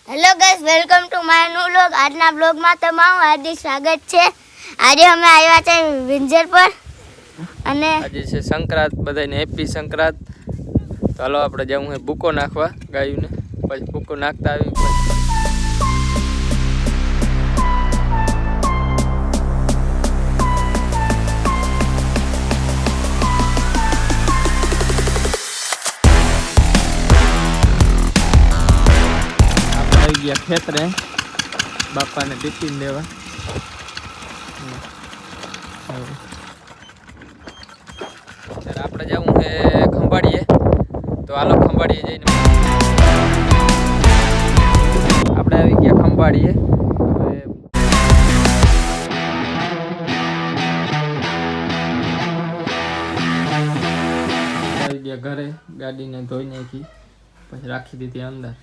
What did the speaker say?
Hello guys, welcome to my new vlog. આજના બ્લોગમાં તમારું હાર્દિક સ્વાગત છે। આજે અમે આવ્યા છે વિંજર પર અને આજે છે સંક્રાંત, બધાને હેપી સંક્રાંત। તો હાલો આપણે જવું છે બુકો નાખવા ગાયુંને, પછી બુકો નાખતા આવી ગયા ખેતરે બાપાને ટિફિન દેવા। આપણે જવું છે ખંભાળીએ, તો હાલો ખંભાળીએ જઈને આપણે આવી ગયા ખંભાળીએ। આવી ગયા ઘરે, ગાડીને ધોઈ નાખી, પછી રાખી દીધી અંદર।